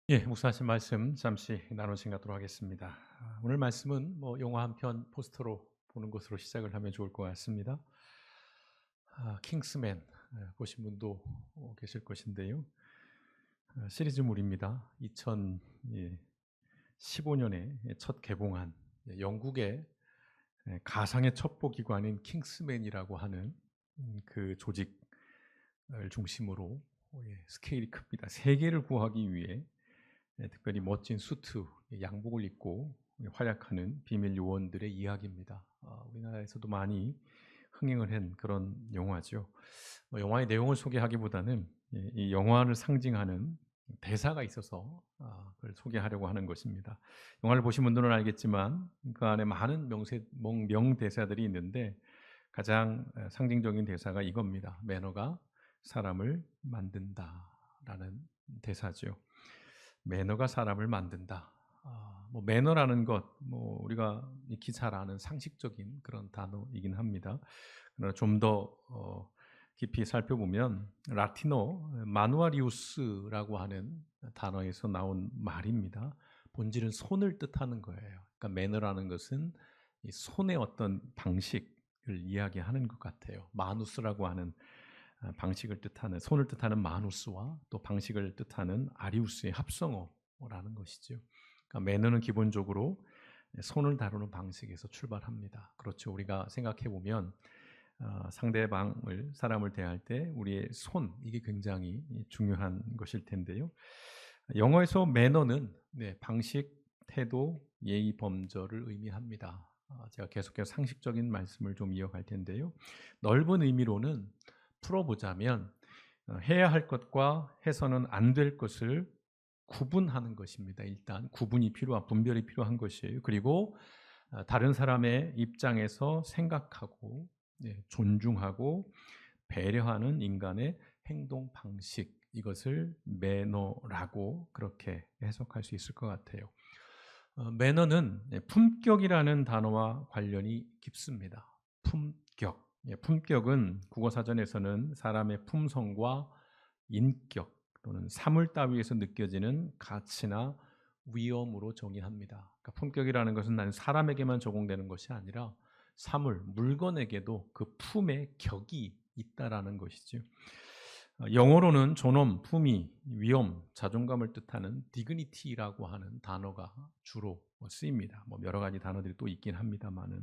예, 목사님 말씀 잠시 나누신 갖도록 하겠습니다. 오늘 말씀은 영화 한 편 포스터로 보는 것으로 시작을 하면 좋을 것 같습니다. 킹스맨 보신 분도 계실 것인데요. 시리즈물입니다. 2015년에 첫 개봉한 영국의 가상의 첩보기관인 킹스맨이라고 하는 그 조직을 중심으로 스케일이 큽니다. 세계를 구하기 위해 특별히 멋진 수트, 양복을 입고 활약하는 비밀 요원들의 이야기입니다. 우리나라에서도 많이 흥행을 한 그런 영화죠. 영화의 내용을 소개하기보다는 이 영화를 상징하는 대사가 있어서 그걸 소개하려고 하는 것입니다. 영화를 보신 분들은 알겠지만 그 안에 많은 명대사들이 있는데 가장 상징적인 대사가 이겁니다. 매너가 사람을 만든다라는 대사죠. 매너가 사람을 만든다. 매너라는 것, 우리가 익히 잘 아는 상식적인 그런 단어이긴 합니다. 그러나 좀 더 깊이 살펴보면 라틴어 마누아리우스라고 하는 단어에서 나온 말입니다. 본질은 손을 뜻하는 거예요. 그러니까 매너라는 것은 이 손의 어떤 방식을 이야기하는 것 같아요. 마누스라고 하는 방식을 뜻하는 손을 뜻하는 마누스와 또 방식을 뜻하는 아리우스의 합성어라는 것이죠. 그러니까 매너는 기본적으로 손을 다루는 방식에서 출발합니다. 그렇죠. 우리가 생각해 보면 상대방을 사람을 대할 때 우리의 손 이게 굉장히 중요한 것일 텐데요. 영어에서 매너는 방식, 태도, 예의, 범절을 의미합니다. 제가 계속해서 상식적인 말씀을 좀 이어갈 텐데요. 넓은 의미로는 풀어보자면 해야 할 것과 해서는 안 될 것을 구분하는 것입니다. 일단 분별이 필요한 것이에요. 그리고 다른 사람의 입장에서 생각하고 존중하고 배려하는 인간의 행동 방식 이것을 매너라고 그렇게 해석할 수 있을 것 같아요. 매너는 품격이라는 단어와 관련이 깊습니다. 품격. 품격은 국어사전에서는 사람의 품성과 인격 또는 사물 따위에서 느껴지는 가치나 위엄으로 정의합니다. 그러니까 품격이라는 것은 난 사람에게만 적용되는 것이 아니라 사물, 물건에게도 그 품의 격이 있다라는 것이죠. 영어로는 존엄, 품위, 위엄, 자존감을 뜻하는 dignity라고 하는 단어가 주로 쓰입니다. 여러 가지 단어들이 또 있긴 합니다만은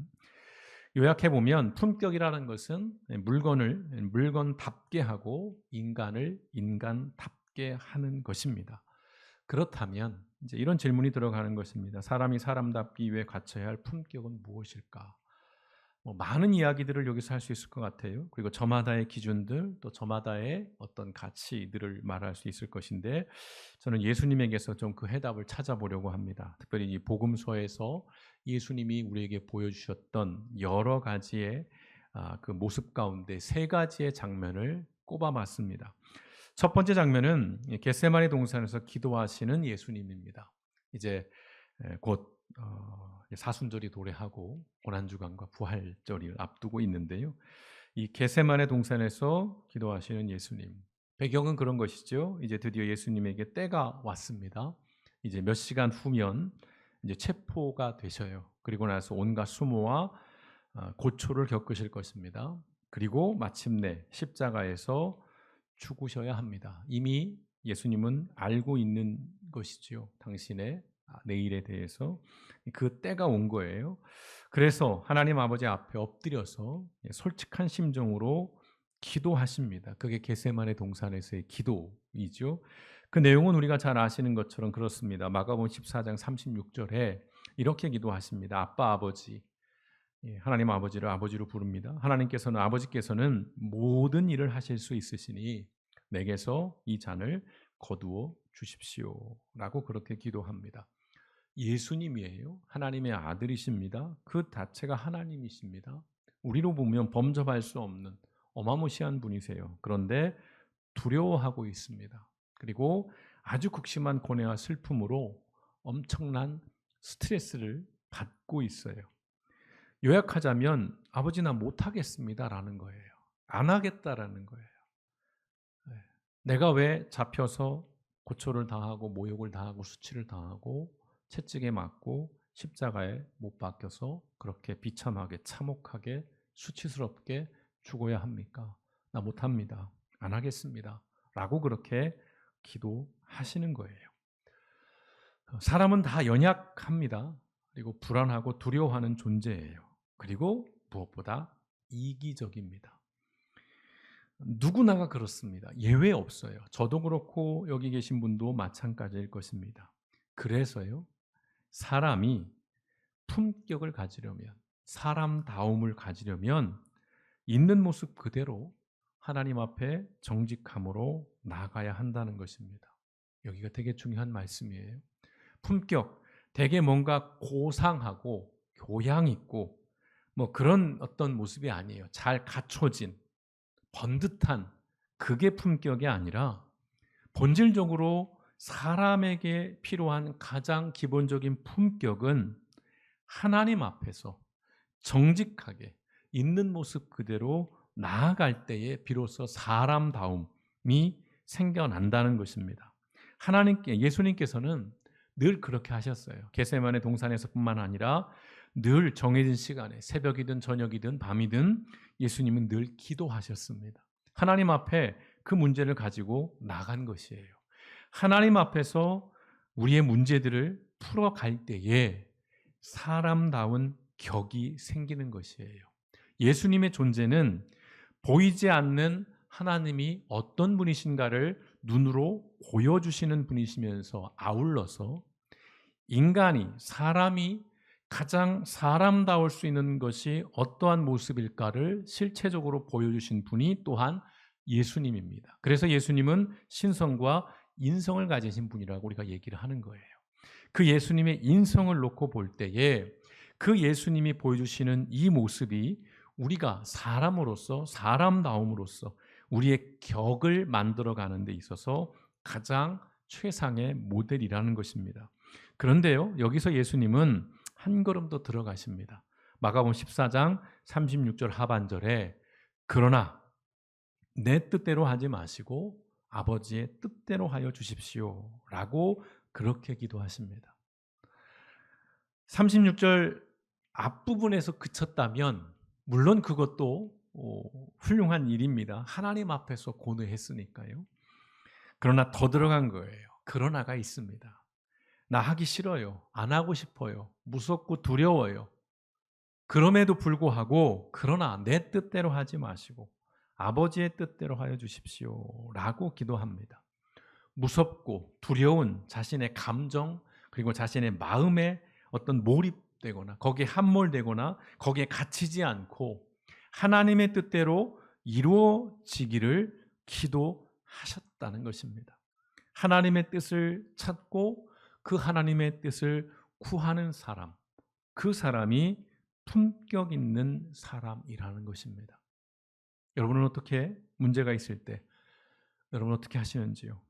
요약해 보면 품격이라는 것은 물건을 물건답게 하고 인간을 인간답게 하는 것입니다. 그렇다면 이제 이런 질문이 들어가는 것입니다. 사람이 사람답기 위해 갖춰야 할 품격은 무엇일까? 많은 이야기들을 여기서 할 수 있을 것 같아요. 그리고 저마다의 기준들, 또 저마다의 어떤 가치들을 말할 수 있을 것인데, 저는 예수님에게서 좀 그 해답을 찾아보려고 합니다. 특별히 이 복음서에서 예수님이 우리에게 보여주셨던 여러 가지의 그 모습 가운데 세 가지의 장면을 꼽아봤습니다. 첫 번째 장면은 겟세마네 동산에서 기도하시는 예수님입니다. 이제 곧 사순절이 도래하고 고난주간과 부활절을 앞두고 있는데요. 이 겟세마네 동산에서 기도하시는 예수님. 배경은 그런 것이죠. 이제 드디어 예수님에게 때가 왔습니다. 이제 몇 시간 후면 이제 체포가 되셔요. 그리고 나서 온갖 수모와 고초를 겪으실 것입니다. 그리고 마침내 십자가에서 죽으셔야 합니다. 이미 예수님은 알고 있는 것이지요. 당신의 내일에 대해서 그 때가 온 거예요. 그래서 하나님 아버지 앞에 엎드려서 솔직한 심정으로 기도하십니다. 그게 겟세마네 동산에서의 기도이죠. 그 내용은 우리가 잘 아시는 것처럼 그렇습니다. 마가복음 14장 36절에 이렇게 기도하십니다. 아빠 아버지 하나님 아버지를 아버지로 부릅니다. 아버지께서는 모든 일을 하실 수 있으시니 내게서 이 잔을 거두어 주십시오라고 그렇게 기도합니다. 예수님이에요. 하나님의 아들이십니다. 그 자체가 하나님이십니다. 우리로 보면 범접할 수 없는 어마무시한 분이세요. 그런데 두려워하고 있습니다. 그리고 아주 극심한 고뇌와 슬픔으로 엄청난 스트레스를 받고 있어요. 요약하자면 아버지 나 못하겠습니다라는 거예요. 안 하겠다라는 거예요. 내가 왜 잡혀서 고초를 당하고 모욕을 당하고 수치를 당하고 채찍에 맞고 십자가에 못 박혀서 그렇게 비참하게 참혹하게 수치스럽게 죽어야 합니까? 나 못합니다. 안 하겠습니다. 라고 그렇게 기도하시는 거예요. 사람은 다 연약합니다. 그리고 불안하고 두려워하는 존재예요. 그리고 무엇보다 이기적입니다. 누구나가 그렇습니다. 예외 없어요. 저도 그렇고 여기 계신 분도 마찬가지일 것입니다. 그래서요, 사람이 품격을 가지려면, 사람다움을 가지려면 있는 모습 그대로 하나님 앞에 정직함으로 나아가야 한다는 것입니다. 여기가 되게 중요한 말씀이에요. 품격, 되게 뭔가 고상하고 교양 있고 뭐 그런 어떤 모습이 아니에요. 잘 갖춰진 번듯한 그게 품격이 아니라 본질적으로 사람에게 필요한 가장 기본적인 품격은 하나님 앞에서 정직하게 있는 모습 그대로 나아갈 때에 비로소 사람다움이 생겨난다는 것입니다. 예수님께서는 늘 그렇게 하셨어요. 겟세마네 동산에서뿐만 아니라 늘 정해진 시간에 새벽이든 저녁이든 밤이든 예수님은 늘 기도하셨습니다. 하나님 앞에 그 문제를 가지고 나간 것이에요. 하나님 앞에서 우리의 문제들을 풀어갈 때에 사람다운 격이 생기는 것이에요. 예수님의 존재는 보이지 않는 하나님이 어떤 분이신가를 눈으로 보여주시는 분이시면서 아울러서 인간이, 사람이 가장 사람다울 수 있는 것이 어떠한 모습일까를 실체적으로 보여주신 분이 또한 예수님입니다. 그래서 예수님은 신성과 인성을 가지신 분이라고 우리가 얘기를 하는 거예요. 그 예수님의 인성을 놓고 볼 때에 그 예수님이 보여주시는 이 모습이 우리가 사람으로서, 사람다움으로서 우리의 격을 만들어가는 데 있어서 가장 최상의 모델이라는 것입니다. 그런데요, 여기서 예수님은 한 걸음 더 들어가십니다. 마가복음 14장 36절 하반절에 그러나 내 뜻대로 하지 마시고 아버지의 뜻대로 하여 주십시오 라고 그렇게 기도하십니다. 36절 앞부분에서 그쳤다면 물론 그것도 훌륭한 일입니다. 하나님 앞에서 고뇌했으니까요. 그러나 더 들어간 거예요. 그러나가 있습니다. 나 하기 싫어요. 안 하고 싶어요. 무섭고 두려워요. 그럼에도 불구하고 그러나 내 뜻대로 하지 마시고 아버지의 뜻대로 하여 주십시오 라고 기도합니다. 무섭고 두려운 자신의 감정 그리고 자신의 마음에 어떤 몰입되거나 거기에 함몰되거나 거기에 갇히지 않고 하나님의 뜻대로 이루어지기를 기도하셨다는 것입니다. 하나님의 뜻을 찾고 그 하나님의 뜻을 구하는 사람, 그 사람이 품격 있는 사람이라는 것입니다. 여러분은 어떻게 문제가 있을 때 여러분 어떻게 하시는지요?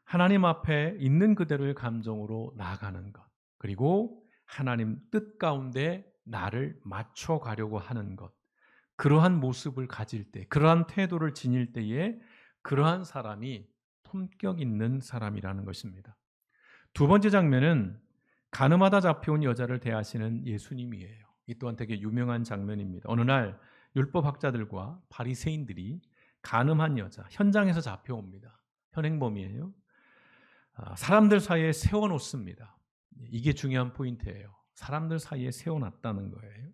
하나님 앞에 있는 그대로의 감정으로 나아가는 것, 그리고 하나님 뜻 가운데 나를 맞춰가려고 하는 것, 그러한 모습을 가질 때, 그러한 태도를 지닐 때에 그러한 사람이 품격 있는 사람이라는 것입니다. 두 번째 장면은 간음하다 잡혀온 여자를 대하시는 예수님이에요. 이 또한 되게 유명한 장면입니다. 어느 날 율법학자들과 바리새인들이 간음한 여자, 현장에서 잡혀옵니다. 현행범이에요. 사람들 사이에 세워놓습니다. 이게 중요한 포인트예요. 사람들 사이에 세워놨다는 거예요.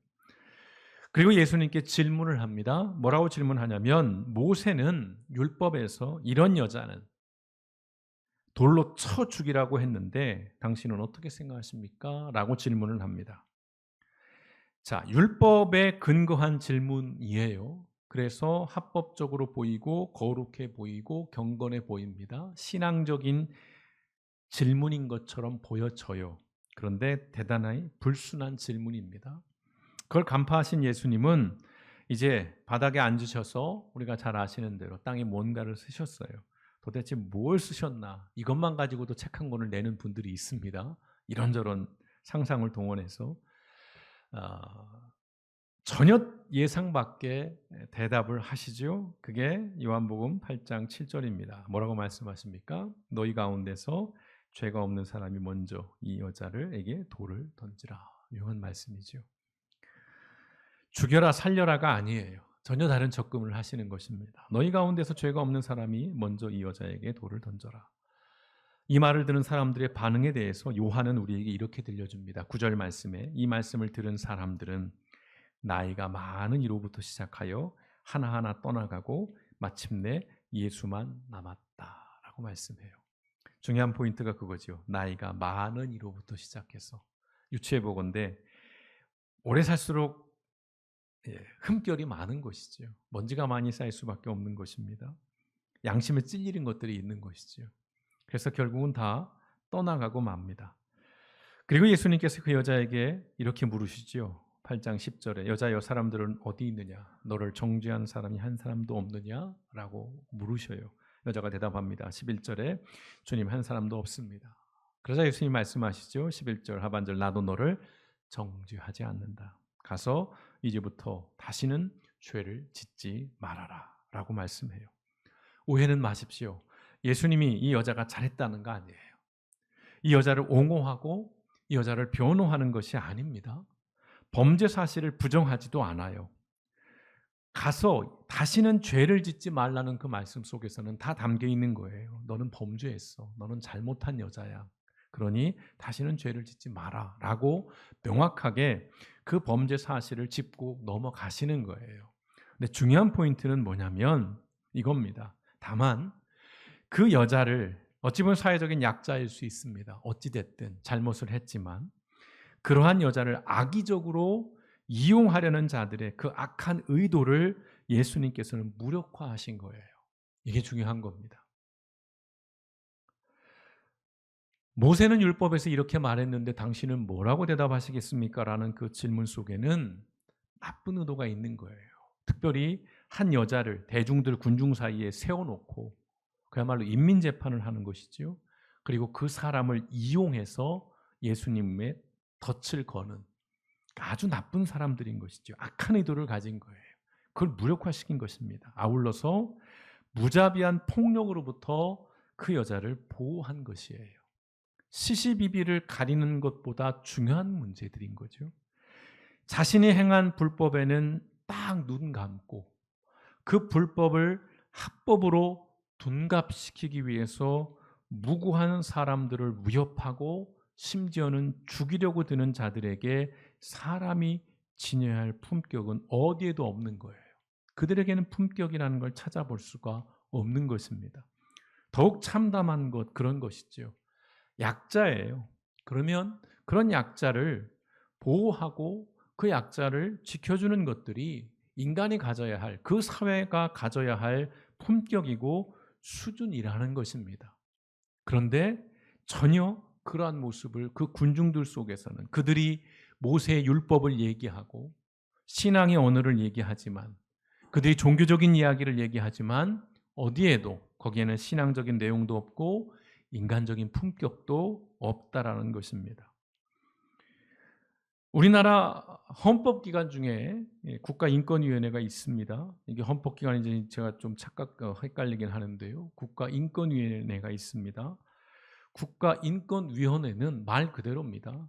그리고 예수님께 질문을 합니다. 뭐라고 질문하냐면 모세는 율법에서 이런 여자는 돌로 쳐 죽이라고 했는데 당신은 어떻게 생각하십니까? 라고 질문을 합니다. 자, 율법에 근거한 질문이에요. 그래서 합법적으로 보이고 거룩해 보이고 경건해 보입니다. 신앙적인 질문인 것처럼 보여져요. 그런데 대단히 불순한 질문입니다. 그걸 간파하신 예수님은 이제 바닥에 앉으셔서 우리가 잘 아시는 대로 땅에 뭔가를 쓰셨어요. 도대체 뭘 쓰셨나? 이것만 가지고도 책 한 권을 내는 분들이 있습니다. 이런저런 상상을 동원해서 전혀 예상 밖의 대답을 하시죠. 그게 요한복음 8장 7절입니다. 뭐라고 말씀하십니까? 너희 가운데서 죄가 없는 사람이 먼저 이 여자를에게 돌을 던지라. 이런 말씀이죠. 죽여라 살려라가 아니에요. 전혀 다른 접근을 하시는 것입니다. 너희 가운데서 죄가 없는 사람이 먼저 이 여자에게 돌을 던져라. 이 말을 들은 사람들의 반응에 대해서 요한은 우리에게 이렇게 들려줍니다. 9절 말씀에 이 말씀을 들은 사람들은 나이가 많은 이로부터 시작하여 하나하나 떠나가고 마침내 예수만 남았다라고 말씀해요. 중요한 포인트가 그거죠. 나이가 많은 이로부터 시작해서 유추해 보건대 오래 살수록 흠결이 많은 것이죠. 먼지가 많이 쌓일 수밖에 없는 것입니다. 양심에 찔리는 것들이 있는 것이죠. 그래서 결국은 다 떠나가고 맙니다. 그리고 예수님께서 그 여자에게 이렇게 물으시죠. 8장 10절에 여자여 사람들은 어디 있느냐? 너를 정죄한 사람이 한 사람도 없느냐? 라고 물으셔요. 여자가 대답합니다. 11절에 주님 한 사람도 없습니다. 그러자 예수님 말씀하시죠. 11절 하반절 나도 너를 정죄하지 않는다. 가서 이제부터 다시는 죄를 짓지 말아라 라고 말씀해요. 오해는 마십시오. 예수님이 이 여자가 잘했다는 거 아니에요. 이 여자를 옹호하고 이 여자를 변호하는 것이 아닙니다. 범죄 사실을 부정하지도 않아요. 가서 다시는 죄를 짓지 말라는 그 말씀 속에서는 다 담겨 있는 거예요. 너는 범죄했어. 너는 잘못한 여자야. 그러니 다시는 죄를 짓지 마라 라고 명확하게 그 범죄 사실을 짚고 넘어가시는 거예요. 근데 중요한 포인트는 뭐냐면 이겁니다. 다만 그 여자를 어찌 보면 사회적인 약자일 수 있습니다. 어찌됐든 잘못을 했지만 그러한 여자를 악의적으로 이용하려는 자들의 그 악한 의도를 예수님께서는 무력화하신 거예요. 이게 중요한 겁니다. 모세는 율법에서 이렇게 말했는데 당신은 뭐라고 대답하시겠습니까? 라는 그 질문 속에는 나쁜 의도가 있는 거예요. 특별히 한 여자를 대중들 군중 사이에 세워놓고 그야말로 인민재판을 하는 것이죠. 그리고 그 사람을 이용해서 예수님의 덫을 거는 아주 나쁜 사람들인 것이죠. 악한 의도를 가진 거예요. 그걸 무력화시킨 것입니다. 아울러서 무자비한 폭력으로부터 그 여자를 보호한 것이에요. 시시비비를 가리는 것보다 중요한 문제들인 거죠. 자신이 행한 불법에는 딱 눈 감고 그 불법을 합법으로 둔갑시키기 위해서 무고한 사람들을 위협하고 심지어는 죽이려고 드는 자들에게 사람이 지녀야 할 품격은 어디에도 없는 거예요. 그들에게는 품격이라는 걸 찾아볼 수가 없는 것입니다. 더욱 참담한 것 그런 것이죠. 약자예요. 그러면 그런 약자를 보호하고 그 약자를 지켜주는 것들이 인간이 가져야 할, 그 사회가 가져야 할 품격이고 수준이라는 것입니다. 그런데 전혀 그러한 모습을 그 군중들 속에서는 그들이 모세의 율법을 얘기하고 신앙의 언어를 얘기하지만 그들이 종교적인 이야기를 얘기하지만 어디에도 거기에는 신앙적인 내용도 없고 인간적인 품격도 없다라는 것입니다. 우리나라 헌법기관 중에 국가인권위원회가 있습니다. 이게 헌법기관인지 제가 좀 헷갈리긴 하는데요. 국가인권위원회가 있습니다. 국가인권위원회는 말 그대로입니다.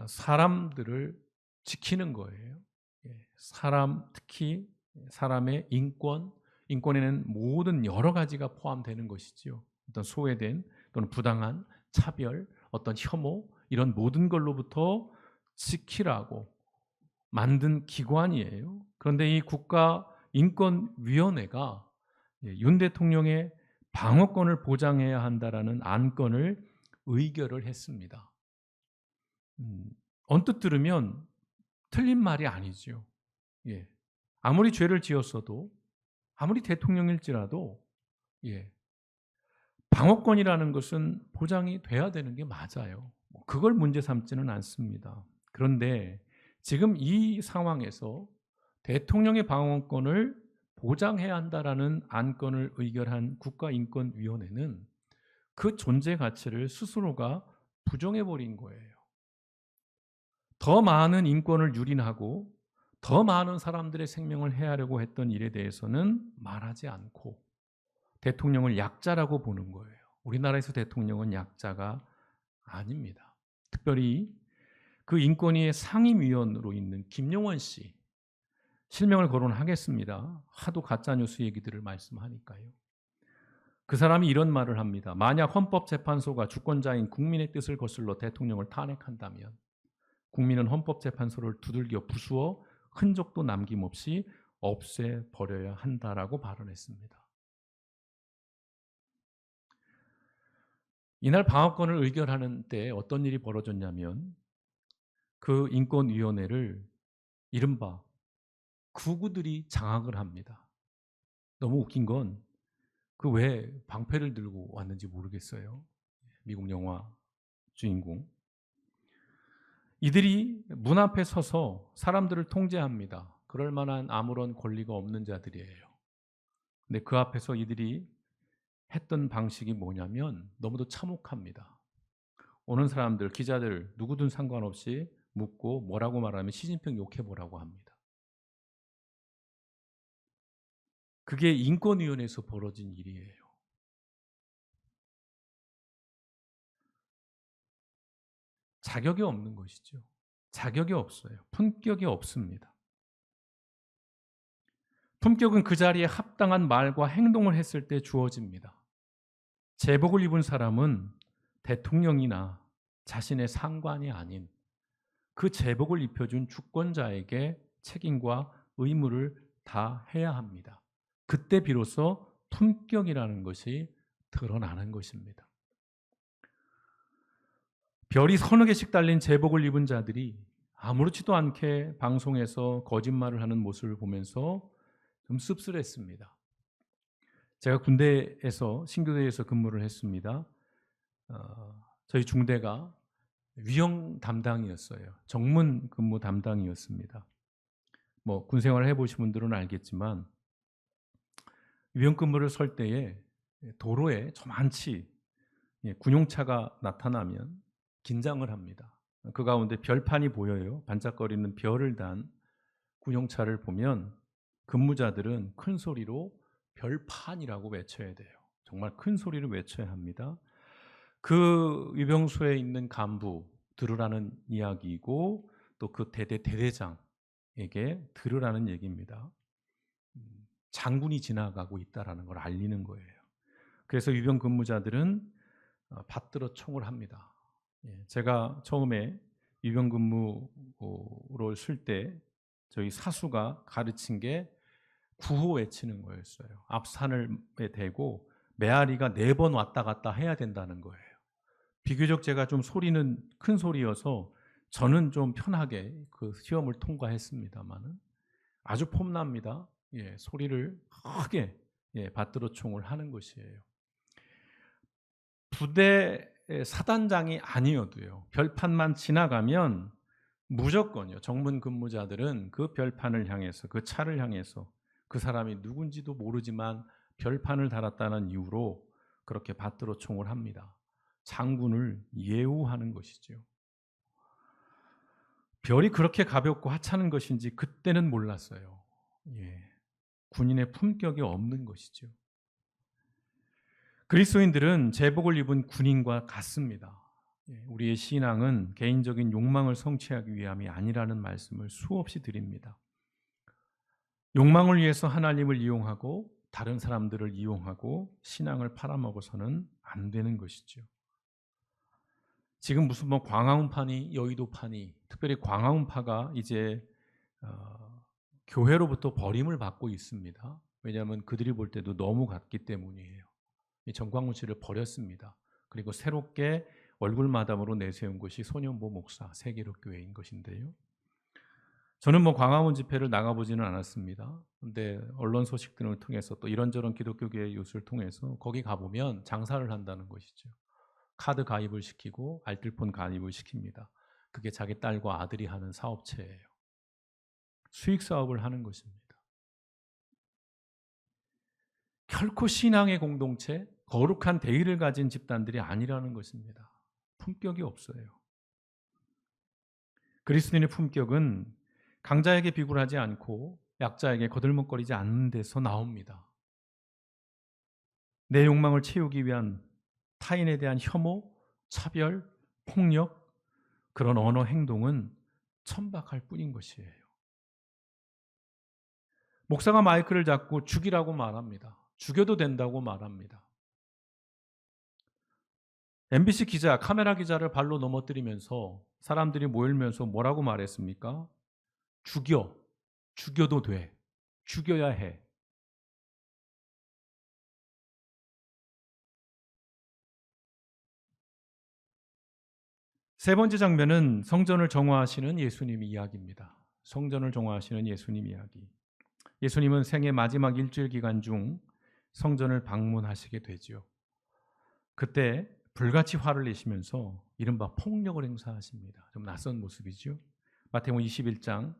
사람들을 지키는 거예요. 사람, 특히 사람의 인권에는 모든 여러 가지가 포함되는 것이지요. 어떤 소외된 또는 부당한 차별, 어떤 혐오 이런 모든 걸로부터 지키라고 만든 기관이에요. 그런데 이 국가인권위원회가 윤 대통령의 방어권을 보장해야 한다라는 안건을 의결을 했습니다. 언뜻 들으면 틀린 말이 아니죠. 아무리 죄를 지었어도 아무리 대통령일지라도 방어권이라는 것은 보장이 돼야 되는 게 맞아요. 그걸 문제 삼지는 않습니다. 그런데 지금 이 상황에서 대통령의 방어권을 보장해야 한다라는 안건을 의결한 국가인권위원회는 그 존재 가치를 스스로가 부정해버린 거예요. 더 많은 인권을 유린하고 더 많은 사람들의 생명을 해하려고 했던 일에 대해서는 말하지 않고 대통령을 약자라고 보는 거예요. 우리나라에서 대통령은 약자가 아닙니다. 특별히 그 인권위의 상임위원으로 있는 김용원 씨, 실명을 거론하겠습니다. 하도 가짜뉴스 얘기들을 말씀하니까요. 그 사람이 이런 말을 합니다. 만약 헌법재판소가 주권자인 국민의 뜻을 거슬러 대통령을 탄핵한다면 국민은 헌법재판소를 두들겨 부수어 흔적도 남김없이 없애버려야 한다라고 발언했습니다. 이날 방어권을 의결하는 때 어떤 일이 벌어졌냐면 그 인권위원회를 이른바 구구들이 장악을 합니다. 너무 웃긴 건 그 왜 방패를 들고 왔는지 모르겠어요. 미국 영화 주인공. 이들이 문 앞에 서서 사람들을 통제합니다. 그럴 만한 아무런 권리가 없는 자들이에요. 근데 그 앞에서 이들이 했던 방식이 뭐냐면 너무도 참혹합니다. 오는 사람들, 기자들 누구든 상관없이 묻고 뭐라고 말하면 시진핑 욕해보라고 합니다. 그게 인권위원회에서 벌어진 일이에요. 자격이 없는 것이죠. 자격이 없어요. 품격이 없습니다. 품격은 그 자리에 합당한 말과 행동을 했을 때 주어집니다. 제복을 입은 사람은 대통령이나 자신의 상관이 아닌 그 제복을 입혀준 주권자에게 책임과 의무를 다 해야 합니다. 그때 비로소 품격이라는 것이 드러나는 것입니다. 별이 서너 개씩 달린 제복을 입은 자들이 아무렇지도 않게 방송에서 거짓말을 하는 모습을 보면서 좀 씁쓸했습니다. 제가 군대에서 신교대에서 근무를 했습니다. 저희 중대가 위영 담당이었어요. 정문 근무 담당이었습니다. 뭐 군생활을 해보신 분들은 알겠지만 위영 근무를 설 때에 도로에 저만치 군용차가 나타나면 긴장을 합니다. 그 가운데 별판이 보여요. 반짝거리는 별을 단 군용차를 보면 근무자들은 큰 소리로 별판이라고 외쳐야 돼요. 정말 큰 소리로 외쳐야 합니다. 그 위병소에 있는 간부 들으라는 이야기이고 또 그 대대장에게 들으라는 얘기입니다. 장군이 지나가고 있다라는 걸 알리는 거예요. 그래서 위병 근무자들은 받들어 총을 합니다. 제가 처음에 위병 근무를 쓸 때 저희 사수가 가르친 게 구호 외치는 거였어요. 앞산을 대고 메아리가 4번 왔다 갔다 해야 된다는 거예요. 비교적 제가 좀 소리는 큰 소리여서 저는 좀 편하게 그 시험을 통과했습니다만은 아주 폼납니다. 소리를 크게 받들어 총을 하는 것이에요. 부대 사단장이 아니어도요. 별판만 지나가면 무조건요. 정문 근무자들은 그 별판을 향해서 그 차를 향해서 그 사람이 누군지도 모르지만 별판을 달았다는 이유로 그렇게 받들어 총을 합니다. 장군을 예우하는 것이죠. 별이 그렇게 가볍고 하찮은 것인지 그때는 몰랐어요. 군인의 품격이 없는 것이죠. 그리스도인들은 제복을 입은 군인과 같습니다. 우리의 신앙은 개인적인 욕망을 성취하기 위함이 아니라는 말씀을 수없이 드립니다. 욕망을 위해서 하나님을 이용하고 다른 사람들을 이용하고 신앙을 팔아먹어서는 안 되는 것이죠. 지금 무슨 뭐 광화문파니 여의도파니 특별히 광화문파가 이제 교회로부터 버림을 받고 있습니다. 왜냐하면 그들이 볼 때도 너무 같기 때문이에요. 정광훈 씨를 버렸습니다. 그리고 새롭게 얼굴마담으로 내세운 것이 소년보 목사 세계로교회인 것인데요. 저는 뭐 광화문 집회를 나가보지는 않았습니다. 그런데 언론 소식 등을 통해서 또 이런저런 기독교계의 뉴스를 통해서 거기 가보면 장사를 한다는 것이죠. 카드 가입을 시키고 알뜰폰 가입을 시킵니다. 그게 자기 딸과 아들이 하는 사업체예요. 수익 사업을 하는 것입니다. 결코 신앙의 공동체, 거룩한 대의를 가진 집단들이 아니라는 것입니다. 품격이 없어요. 그리스도인의 품격은 강자에게 비굴하지 않고 약자에게 거들먹거리지 않는 데서 나옵니다. 내 욕망을 채우기 위한 타인에 대한 혐오, 차별, 폭력, 그런 언어 행동은 천박할 뿐인 것이에요. 목사가 마이크를 잡고 죽이라고 말합니다. 죽여도 된다고 말합니다. MBC 기자, 카메라 기자를 발로 넘어뜨리면서 사람들이 모이면서 뭐라고 말했습니까? 죽여. 죽여도 돼. 죽여야 해. 세 번째 장면은 성전을 정화하시는 예수님 이야기입니다. 성전을 정화하시는 예수님 이야기. 예수님은 생애 마지막 일주일 기간 중 성전을 방문하시게 되죠. 그때 불같이 화를 내시면서 이른바 폭력을 행사하십니다. 좀 낯선 모습이죠. 마태복음 21장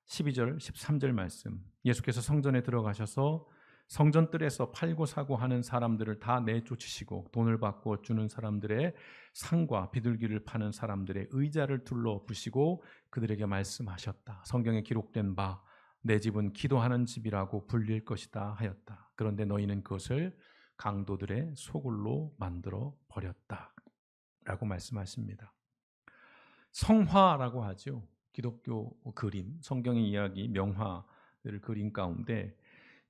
12절 13절 말씀. 예수께서 성전에 들어가셔서 성전 뜰에서 팔고 사고 하는 사람들을 다 내쫓으시고 돈을 받고 주는 사람들의 상과 비둘기를 파는 사람들의 의자를 둘러 부시고 그들에게 말씀하셨다. 성경에 기록된 바 내 집은 기도하는 집이라고 불릴 것이다 하였다. 그런데 너희는 그것을 강도들의 소굴로 만들어 버렸다 라고 말씀하십니다. 성화라고 하죠. 기독교 그림, 성경의 이야기, 명화를 그린 가운데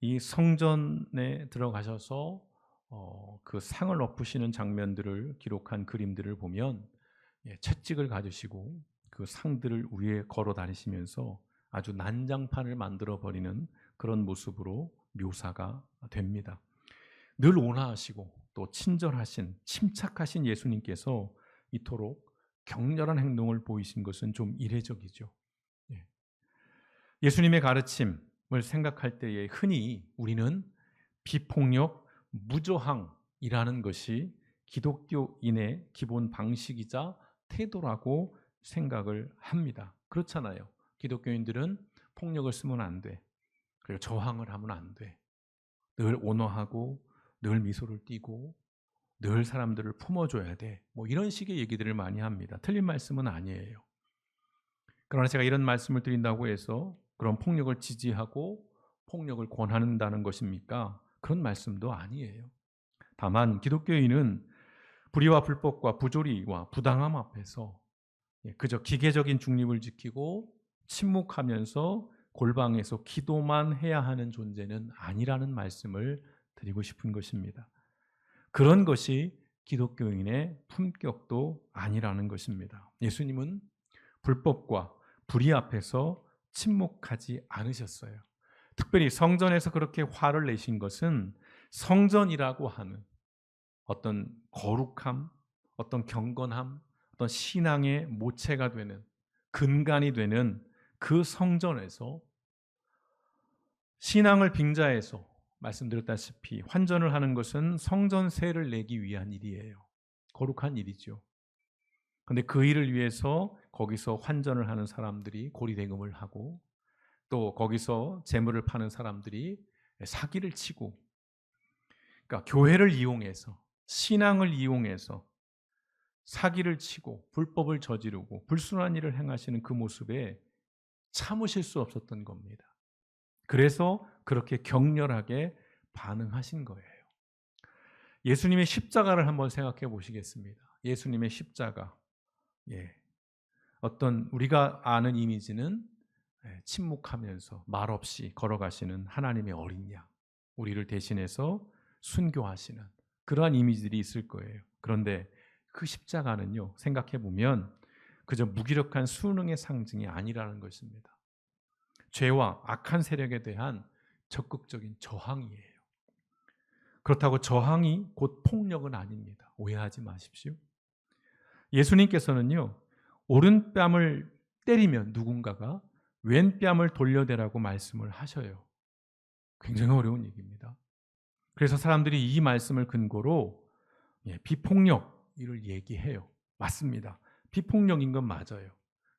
이 성전에 들어가셔서 그 상을 엎으시는 장면들을 기록한 그림들을 보면 채찍을 가지시고 그 상들을 위에 걸어 다니시면서 아주 난장판을 만들어 버리는 그런 모습으로 묘사가 됩니다. 늘 온화하시고 또 친절하신, 침착하신 예수님께서 이토록 격렬한 행동을 보이신 것은 좀 이례적이죠. 예수님의 가르침을 생각할 때에 흔히 우리는 비폭력, 무저항이라는 것이 기독교인의 기본 방식이자 태도라고 생각을 합니다. 그렇잖아요. 기독교인들은 폭력을 쓰면 안 돼. 그리고 저항을 하면 안 돼. 늘 온화하고 늘 미소를 띠고 늘 사람들을 품어줘야 돼. 뭐 이런 식의 얘기들을 많이 합니다. 틀린 말씀은 아니에요. 그러나 제가 이런 말씀을 드린다고 해서 그런 폭력을 지지하고 폭력을 권한다는 것입니까? 그런 말씀도 아니에요. 다만 기독교인은 불의와 불법과 부조리와 부당함 앞에서 그저 기계적인 중립을 지키고 침묵하면서 골방에서 기도만 해야 하는 존재는 아니라는 말씀을 드리고 싶은 것입니다. 그런 것이 기독교인의 품격도 아니라는 것입니다. 예수님은 불법과 불의 앞에서 침묵하지 않으셨어요. 특별히 성전에서 그렇게 화를 내신 것은 성전이라고 하는 어떤 거룩함, 어떤 경건함, 어떤 신앙의 모체가 되는 근간이 되는 그 성전에서 신앙을 빙자해서 말씀드렸다시피 환전을 하는 것은 성전세를 내기 위한 일이에요. 거룩한 일이죠. 그런데 그 일을 위해서 거기서 환전을 하는 사람들이 고리대금을 하고 또 거기서 재물을 파는 사람들이 사기를 치고 그러니까 교회를 이용해서 신앙을 이용해서 사기를 치고 불법을 저지르고 불순한 일을 행하시는 그 모습에 참으실 수 없었던 겁니다. 그래서 그렇게 격렬하게 반응하신 거예요. 예수님의 십자가를 한번 생각해 보시겠습니다. 예수님의 십자가. 어떤 우리가 아는 이미지는 침묵하면서 말없이 걸어가시는 하나님의 어린 양, 우리를 대신해서 순교하시는 그러한 이미지들이 있을 거예요. 그런데 그 십자가는요, 생각해 보면 그저 무기력한 수능의 상징이 아니라는 것입니다. 죄와 악한 세력에 대한 적극적인 저항이에요. 그렇다고 저항이 곧 폭력은 아닙니다. 오해하지 마십시오. 예수님께서는요, 오른뺨을 때리면 누군가가 왼뺨을 돌려대라고 말씀을 하셔요. 굉장히 어려운 얘기입니다. 그래서 사람들이 이 말씀을 근거로 비폭력을 얘기해요. 맞습니다. 비폭력인 건 맞아요.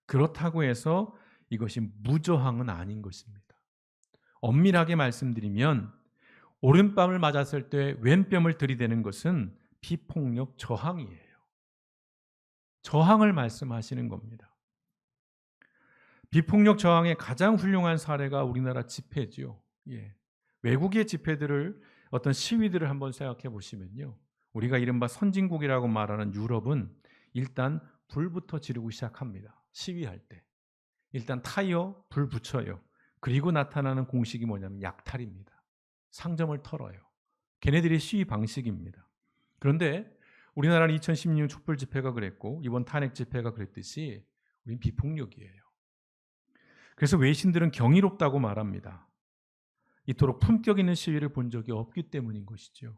그렇다고 해서 이것이 무저항은 아닌 것입니다. 엄밀하게 말씀드리면 오른뺨을 맞았을 때 왼뺨을 들이대는 것은 비폭력 저항이에요. 저항을 말씀하시는 겁니다. 비폭력 저항의 가장 훌륭한 사례가 우리나라 집회죠. 예. 외국의 집회들을 어떤 시위들을 한번 생각해 보시면요. 우리가 이른바 선진국이라고 말하는 유럽은 일단 불부터 지르고 시작합니다. 시위할 때. 일단 타이어 불 붙여요. 그리고 나타나는 공식이 뭐냐면 약탈입니다. 상점을 털어요. 걔네들의 시위 방식입니다. 그런데 우리나라는 2016년 촛불 집회가 그랬고 이번 탄핵 집회가 그랬듯이 우린 비폭력이에요. 그래서 외신들은 경이롭다고 말합니다. 이토록 품격 있는 시위를 본 적이 없기 때문인 것이죠.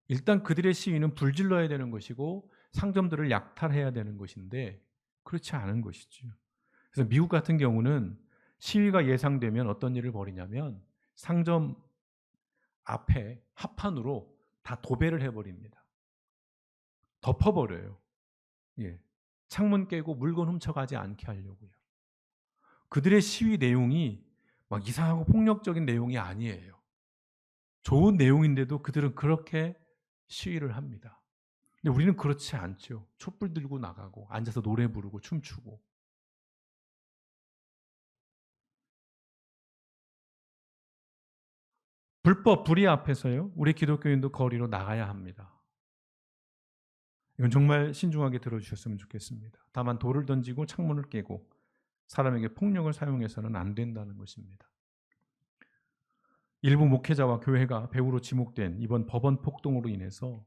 일단 그들의 시위는 불질러야 되는 것이고 상점들을 약탈해야 되는 것인데 그렇지 않은 것이죠. 그래서 미국 같은 경우는 시위가 예상되면 어떤 일을 벌이냐면 상점 앞에 합판으로 다 도배를 해버립니다. 덮어버려요. 예. 창문 깨고 물건 훔쳐가지 않게 하려고요. 그들의 시위 내용이 막 이상하고 폭력적인 내용이 아니에요. 좋은 내용인데도 그들은 그렇게 시위를 합니다. 근데 우리는 그렇지 않죠. 촛불 들고 나가고 앉아서 노래 부르고 춤추고. 불법 불의 앞에서요. 우리 기독교인도 거리로 나가야 합니다. 이건 정말 신중하게 들어주셨으면 좋겠습니다. 다만 돌을 던지고 창문을 깨고 사람에게 폭력을 사용해서는 안 된다는 것입니다. 일부 목회자와 교회가 배후로 지목된 이번 법원 폭동으로 인해서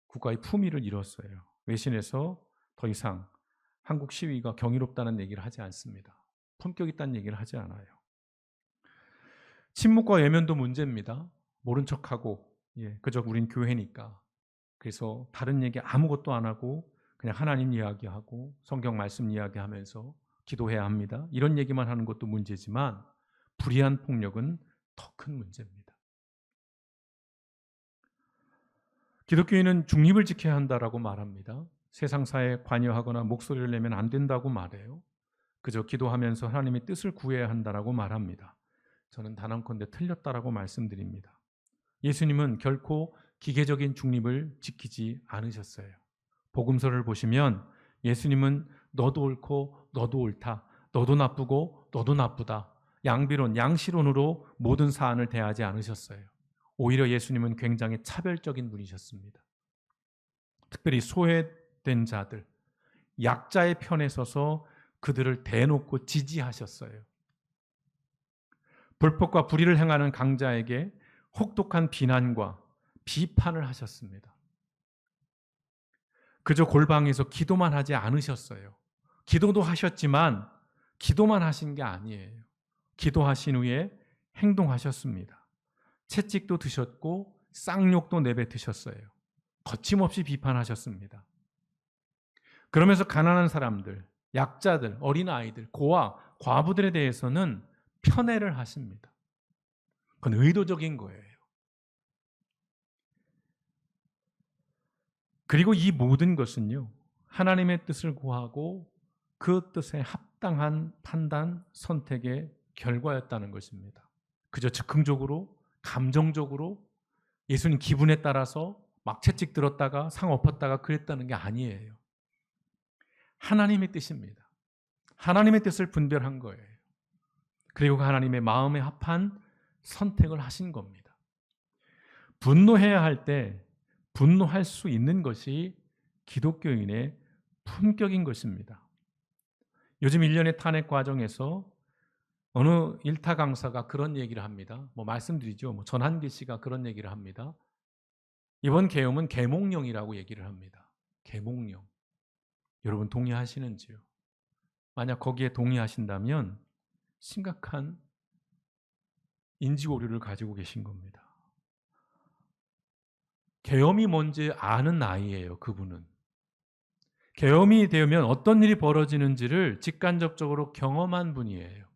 국가의 품위를 잃었어요. 외신에서 더 이상 한국 시위가 경이롭다는 얘기를 하지 않습니다. 품격 있다는 얘기를 하지 않아요. 침묵과 외면도 문제입니다. 모른 척하고 그저 우린 교회니까. 그래서 다른 얘기 아무것도 안 하고 그냥 하나님 이야기하고 성경 말씀 이야기하면서 기도해야 합니다. 이런 얘기만 하는 것도 문제지만 불의한 폭력은 더 큰 문제입니다. 기독교인은 중립을 지켜야 한다라고 말합니다. 세상사에 관여하거나 목소리를 내면 안 된다고 말해요. 그저 기도하면서 하나님의 뜻을 구해야 한다라고 말합니다. 저는 단언컨대 틀렸다라고 말씀드립니다. 예수님은 결코 기계적인 중립을 지키지 않으셨어요. 복음서를 보시면 예수님은 너도 옳고 너도 옳다, 너도 나쁘고 너도 나쁘다, 양비론, 양시론으로 모든 사안을 대하지 않으셨어요. 오히려 예수님은 굉장히 차별적인 분이셨습니다. 특별히 소외된 자들, 약자의 편에 서서 그들을 대놓고 지지하셨어요. 불법과 불의를 행하는 강자에게 혹독한 비난과 비판을 하셨습니다. 그저 골방에서 기도만 하지 않으셨어요. 기도도 하셨지만 기도만 하신 게 아니에요. 기도하신 후에 행동하셨습니다. 채찍도 드셨고 쌍욕도 내뱉으셨어요. 거침없이 비판하셨습니다. 그러면서 가난한 사람들, 약자들, 어린아이들, 고아, 과부들에 대해서는 편애를 하십니다. 그건 의도적인 거예요. 그리고 이 모든 것은요, 하나님의 뜻을 구하고 그 뜻에 합당한 판단, 선택의 결과였다는 것입니다. 그저 즉흥적으로, 감정적으로 예수님 기분에 따라서 막 채찍 들었다가 상 엎었다가 그랬다는 게 아니에요. 하나님의 뜻입니다. 하나님의 뜻을 분별한 거예요. 그리고 하나님의 마음에 합한 선택을 하신 겁니다. 분노해야 할 때 분노할 수 있는 것이 기독교인의 품격인 것입니다. 요즘 일련의 탄핵 과정에서 어느 일타 강사가 그런 얘기를 합니다. 말씀드리죠. 전한기 씨가 그런 얘기를 합니다. 이번 계엄은 계몽령이라고 얘기를 합니다. 계몽령. 여러분 동의하시는지요? 만약 거기에 동의하신다면 심각한 인지오류를 가지고 계신 겁니다. 계엄이 뭔지 아는 나이예요, 그분은. 계엄이 되면 어떤 일이 벌어지는지를 직간접적으로 경험한 분이에요.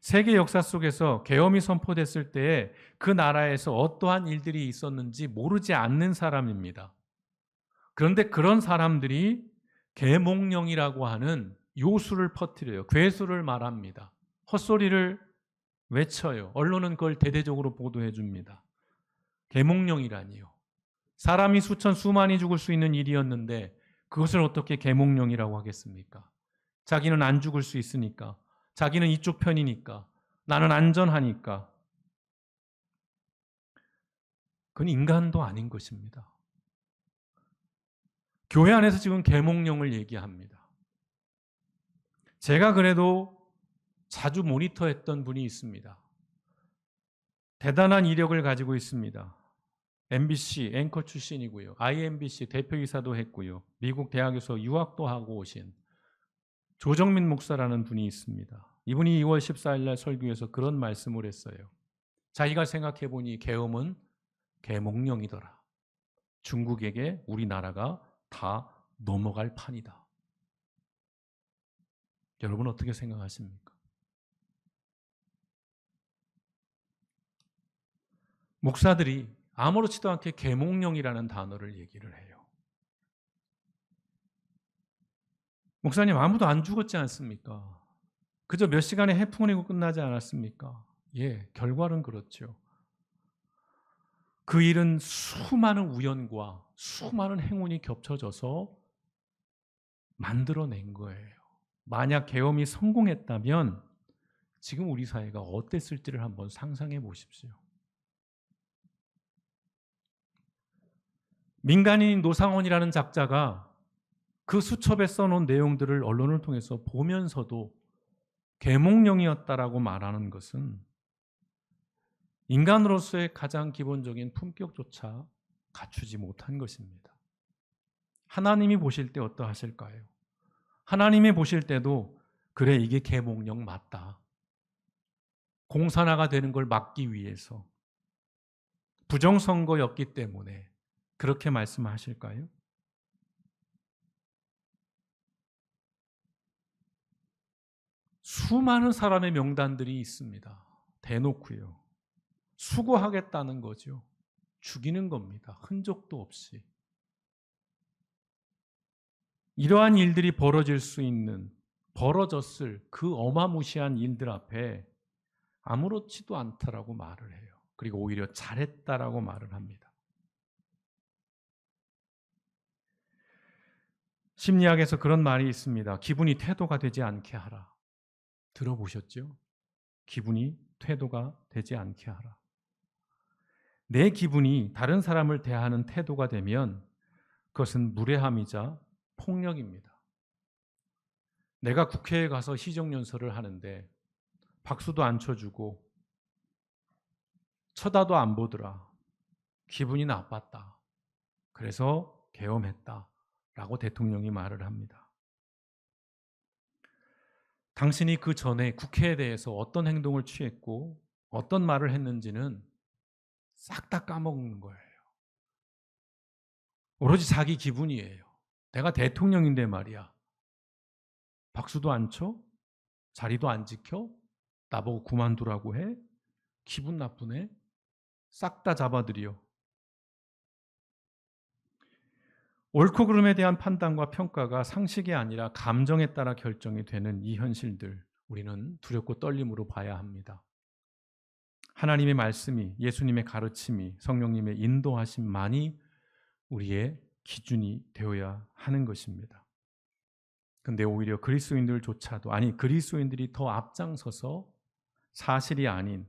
세계 역사 속에서 계엄이 선포됐을 때에 그 나라에서 어떠한 일들이 있었는지 모르지 않는 사람입니다. 그런데 그런 사람들이 계몽령이라고 하는 요수를 퍼뜨려요. 괴수를 말합니다. 헛소리를 외쳐요. 언론은 그걸 대대적으로 보도해 줍니다. 계몽령이라니요. 사람이 수천 수만이 죽을 수 있는 일이었는데 그것을 어떻게 계몽령이라고 하겠습니까? 자기는 안 죽을 수 있으니까 자기는 이쪽 편이니까. 나는 안전하니까. 그건 인간도 아닌 것입니다. 교회 안에서 지금 계몽령을 얘기합니다. 제가 그래도 자주 모니터했던 분이 있습니다. 대단한 이력을 가지고 있습니다. MBC 앵커 출신이고요. IMBC 대표이사도 했고요. 미국 대학에서 유학도 하고 오신 조정민 목사라는 분이 있습니다. 이분이 2월 14일 날 설교에서 그런 말씀을 했어요. 자기가 생각해 보니 계엄은 계몽령이더라. 중국에게 우리나라가 다 넘어갈 판이다. 여러분 어떻게 생각하십니까? 목사들이 아무렇지도 않게 계몽령이라는 단어를 얘기를 해요. 목사님 아무도 안 죽었지 않습니까? 그저 몇 시간의 해풍이고 끝나지 않았습니까? 예, 결과는 그렇죠. 그 일은 수많은 우연과 수많은 행운이 겹쳐져서 만들어낸 거예요. 만약 계엄이 성공했다면 지금 우리 사회가 어땠을지를 한번 상상해 보십시오. 민간인 노상원이라는 작자가 그 수첩에 써놓은 내용들을 언론을 통해서 보면서도 계몽령이었다라고 말하는 것은 인간으로서의 가장 기본적인 품격조차 갖추지 못한 것입니다. 하나님이 보실 때 어떠하실까요? 하나님이 보실 때도 그래 이게 계몽령 맞다. 공산화가 되는 걸 막기 위해서 부정선거였기 때문에 그렇게 말씀하실까요? 수많은 사람의 명단들이 있습니다. 대놓고요. 수고하겠다는 거죠. 죽이는 겁니다. 흔적도 없이. 이러한 일들이 벌어졌을 그 어마무시한 일들 앞에 아무렇지도 않다라고 말을 해요. 그리고 오히려 잘했다라고 말을 합니다. 심리학에서 그런 말이 있습니다. 기분이 태도가 되지 않게 하라. 들어보셨죠? 기분이 태도가 되지 않게 하라. 내 기분이 다른 사람을 대하는 태도가 되면 그것은 무례함이자 폭력입니다. 내가 국회에 가서 시정연설을 하는데 박수도 안 쳐주고 쳐다도 안 보더라. 기분이 나빴다. 그래서 계엄했다. 라고 대통령이 말을 합니다. 당신이 그 전에 국회에 대해서 어떤 행동을 취했고 어떤 말을 했는지는 싹 다 까먹는 거예요. 오로지 자기 기분이에요. 내가 대통령인데 말이야. 박수도 안 쳐? 자리도 안 지켜? 나보고 그만두라고 해? 기분 나쁘네? 싹 다 잡아들여. 옳고 그름에 대한 판단과 평가가 상식이 아니라 감정에 따라 결정이 되는 이 현실들, 우리는 두렵고 떨림으로 봐야 합니다. 하나님의 말씀이, 예수님의 가르침이, 성령님의 인도하심만이 우리의 기준이 되어야 하는 것입니다. 근데 오히려 그리스도인들이 더 앞장서서 사실이 아닌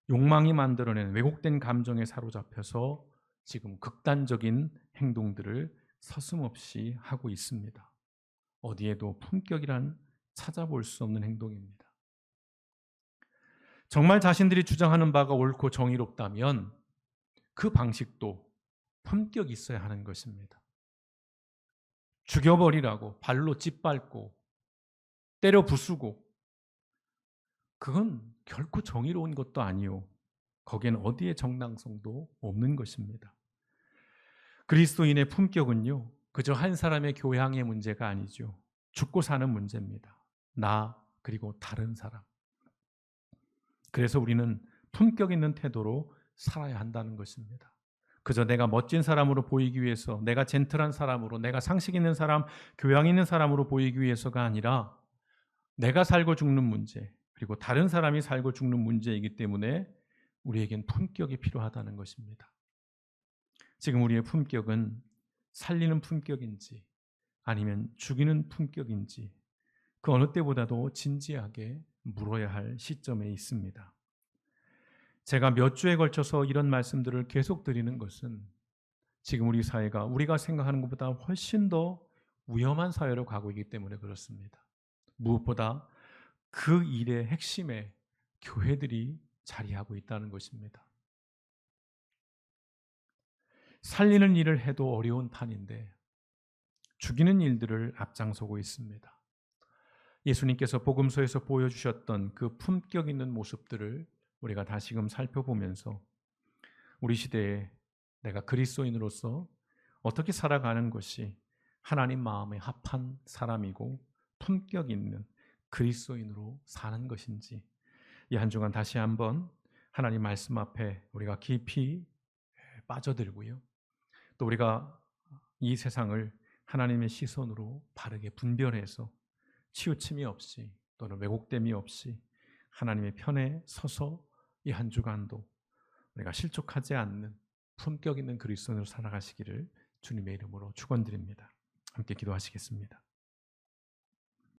욕망이 만들어낸 왜곡된 감정에 사로잡혀서 지금 극단적인 행동들을 서슴없이 하고 있습니다. 어디에도 품격이란 찾아볼 수 없는 행동입니다. 정말 자신들이 주장하는 바가 옳고 정의롭다면 그 방식도 품격이 있어야 하는 것입니다. 죽여버리라고 발로 짓밟고 때려 부수고 그건 결코 정의로운 것도 아니요. 거기엔 어디에 정당성도 없는 것입니다. 그리스도인의 품격은요, 그저 한 사람의 교양의 문제가 아니죠. 죽고 사는 문제입니다. 나 그리고 다른 사람. 그래서 우리는 품격 있는 태도로 살아야 한다는 것입니다. 그저 내가 멋진 사람으로 보이기 위해서, 내가 젠틀한 사람으로, 내가 상식 있는 사람, 교양 있는 사람으로 보이기 위해서가 아니라 내가 살고 죽는 문제, 그리고 다른 사람이 살고 죽는 문제이기 때문에 우리에겐 품격이 필요하다는 것입니다. 지금 우리의 품격은 살리는 품격인지 아니면 죽이는 품격인지 그 어느 때보다도 진지하게 물어야 할 시점에 있습니다. 제가 몇 주에 걸쳐서 이런 말씀들을 계속 드리는 것은 지금 우리 사회가 우리가 생각하는 것보다 훨씬 더 위험한 사회로 가고 있기 때문에 그렇습니다. 무엇보다 그 일의 핵심에 교회들이 자리하고 있다는 것입니다. 살리는 일을 해도 어려운 판인데 죽이는 일들을 앞장서고 있습니다. 예수님께서 복음서에서 보여주셨던 그 품격 있는 모습들을 우리가 다시금 살펴보면서 우리 시대에 내가 그리스도인으로서 어떻게 살아가는 것이 하나님 마음에 합한 사람이고 품격 있는 그리스도인으로 사는 것인지 이 한 주간 다시 한번 하나님 말씀 앞에 우리가 깊이 빠져들고요. 또 우리가 이 세상을 하나님의 시선으로 바르게 분별해서 치우침이 없이 또는 왜곡됨이 없이 하나님의 편에 서서 이 한 주간도 우리가 실족하지 않는 품격 있는 그리스도인으로 살아가시기를 주님의 이름으로 축원드립니다. 함께 기도하시겠습니다.